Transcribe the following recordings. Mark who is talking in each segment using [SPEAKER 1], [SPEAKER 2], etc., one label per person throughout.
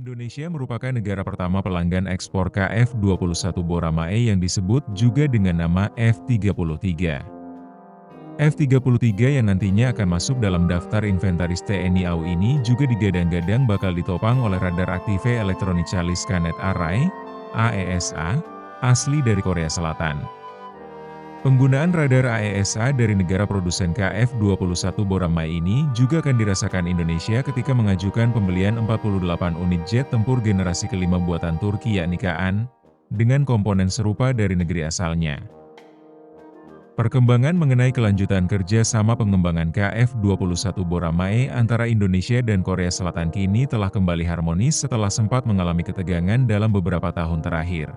[SPEAKER 1] Indonesia merupakan negara pertama pelanggan ekspor KF-21 Boramae yang disebut juga dengan nama F-33. F-33 yang nantinya akan masuk dalam daftar inventaris TNI AU ini juga digadang-gadang bakal ditopang oleh radar aktif Electronic Challenge Scannet Array, AESA, asli dari Korea Selatan. Penggunaan radar AESA dari negara produsen KF-21 Boramae ini juga akan dirasakan Indonesia ketika mengajukan pembelian 48 unit jet tempur generasi kelima buatan Turki yakni Kaan, dengan komponen serupa dari negeri asalnya. Perkembangan mengenai kelanjutan kerja sama pengembangan KF-21 Boramae antara Indonesia dan Korea Selatan kini telah kembali harmonis setelah sempat mengalami ketegangan dalam beberapa tahun terakhir.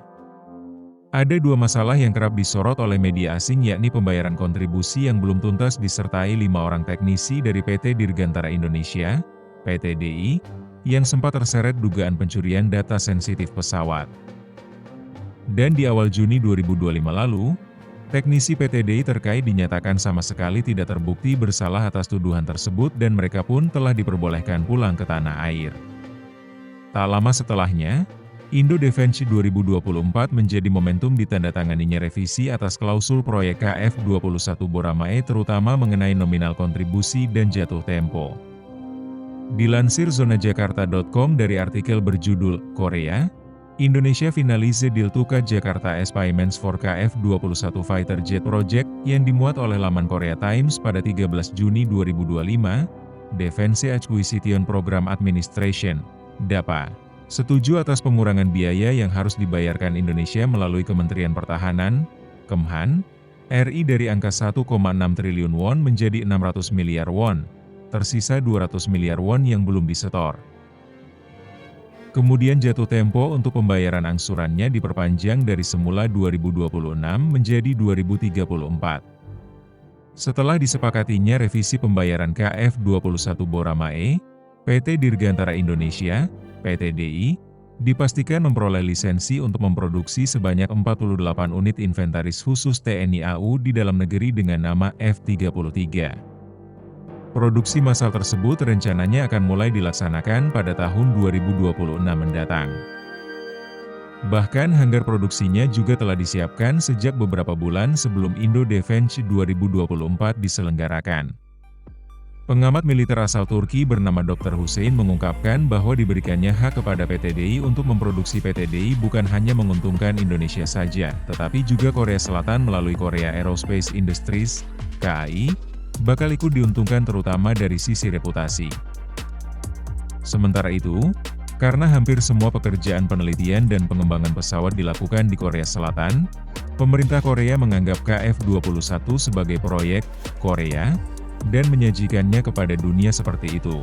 [SPEAKER 1] Ada dua masalah yang kerap disorot oleh media asing yakni pembayaran kontribusi yang belum tuntas disertai 5 orang teknisi dari PT Dirgantara Indonesia, PT DI, yang sempat terseret dugaan pencurian data sensitif pesawat. Dan di awal Juni 2025 lalu, teknisi PT DI terkait dinyatakan sama sekali tidak terbukti bersalah atas tuduhan tersebut dan mereka pun telah diperbolehkan pulang ke tanah air. Tak lama setelahnya, Indo Defense 2024 menjadi momentum ditandatanganinya revisi atas klausul proyek KF-21 Boramae terutama mengenai nominal kontribusi dan jatuh tempo. Dilansir zonajakarta.com dari artikel berjudul, Korea, Indonesia finalize deal to cut Jakarta as payments for KF-21 fighter jet project yang dimuat oleh laman Korea Times pada 13 Juni 2025, Defense Acquisition Program Administration, DAPA. Setuju atas pengurangan biaya yang harus dibayarkan Indonesia melalui Kementerian Pertahanan, Kemhan, RI dari angka 1,6 triliun won menjadi 600 miliar won, tersisa 200 miliar won yang belum disetor. Kemudian jatuh tempo untuk pembayaran angsurannya diperpanjang dari semula 2026 menjadi 2034. Setelah disepakatinya revisi pembayaran KF-21 Boramae, PT Dirgantara Indonesia, PT DI, dipastikan memperoleh lisensi untuk memproduksi sebanyak 48 unit inventaris khusus TNI AU di dalam negeri dengan nama F-33. Produksi massal tersebut rencananya akan mulai dilaksanakan pada tahun 2026 mendatang. Bahkan hanggar produksinya juga telah disiapkan sejak beberapa bulan sebelum Indo Defense 2024 diselenggarakan. Pengamat militer asal Turki bernama Dr. Hussein mengungkapkan bahwa diberikannya hak kepada PT DI untuk memproduksi PT DI bukan hanya menguntungkan Indonesia saja, tetapi juga Korea Selatan melalui Korea Aerospace Industries, KAI, bakal ikut diuntungkan terutama dari sisi reputasi. Sementara itu, karena hampir semua pekerjaan penelitian dan pengembangan pesawat dilakukan di Korea Selatan, pemerintah Korea menganggap KF-21 sebagai proyek Korea, dan menyajikannya kepada dunia seperti itu.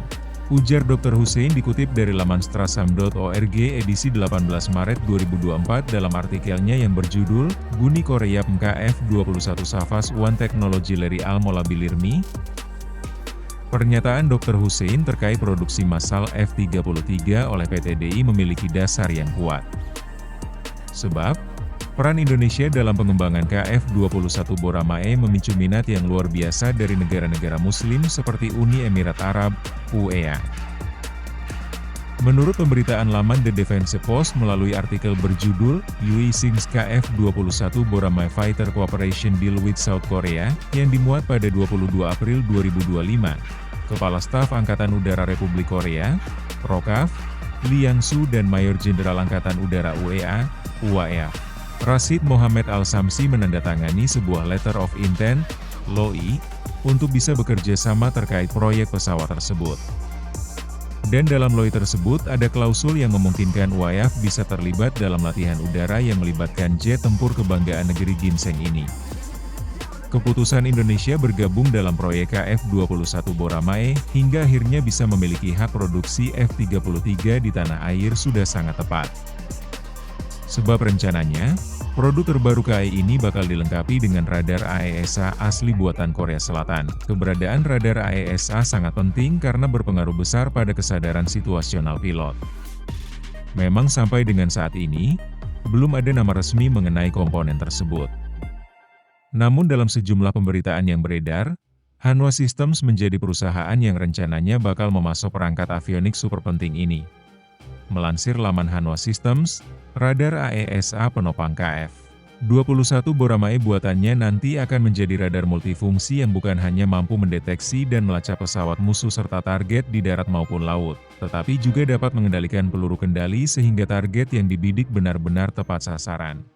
[SPEAKER 1] Ujar Dr. Hussein dikutip dari laman strasam.org edisi 18 Maret 2024 dalam artikelnya yang berjudul, Guni Korea KF-21 Savas One Technology Leri Al-Molabilirmi. Pernyataan Dr. Hussein terkait produksi massal F-33 oleh PT DI memiliki dasar yang kuat. Sebab, peran Indonesia dalam pengembangan KF-21 Boramae memicu minat yang luar biasa dari negara-negara Muslim seperti Uni Emirat Arab, UEA. Menurut pemberitaan laman The Defense Post melalui artikel berjudul, UASing's KF-21 Boramae Fighter Cooperation Deal with South Korea, yang dimuat pada 22 April 2025, Kepala Staf Angkatan Udara Republik Korea, Rokaf, Lee Yang-soo dan Mayor Jenderal Angkatan Udara UEA, UAE, Rashid Mohammed Al-Samsi menandatangani sebuah Letter of Intent, LOI, untuk bisa bekerja sama terkait proyek pesawat tersebut. Dan dalam LOI tersebut ada klausul yang memungkinkan UAE bisa terlibat dalam latihan udara yang melibatkan jet tempur kebanggaan negeri ginseng ini. Keputusan Indonesia bergabung dalam proyek KF-21 Boramae hingga akhirnya bisa memiliki hak produksi F-33 di tanah air sudah sangat tepat. Sebab rencananya, produk terbaru KAI ini bakal dilengkapi dengan radar AESA asli buatan Korea Selatan. Keberadaan radar AESA sangat penting karena berpengaruh besar pada kesadaran situasional pilot. Memang sampai dengan saat ini, belum ada nama resmi mengenai komponen tersebut. Namun dalam sejumlah pemberitaan yang beredar, Hanwha Systems menjadi perusahaan yang rencananya bakal memasok perangkat avionik super penting ini. Melansir laman Hanwha Systems, radar AESA penopang KF-21 Boramae buatannya nanti akan menjadi radar multifungsi yang bukan hanya mampu mendeteksi dan melacak pesawat musuh serta target di darat maupun laut, tetapi juga dapat mengendalikan peluru kendali sehingga target yang dibidik benar-benar tepat sasaran.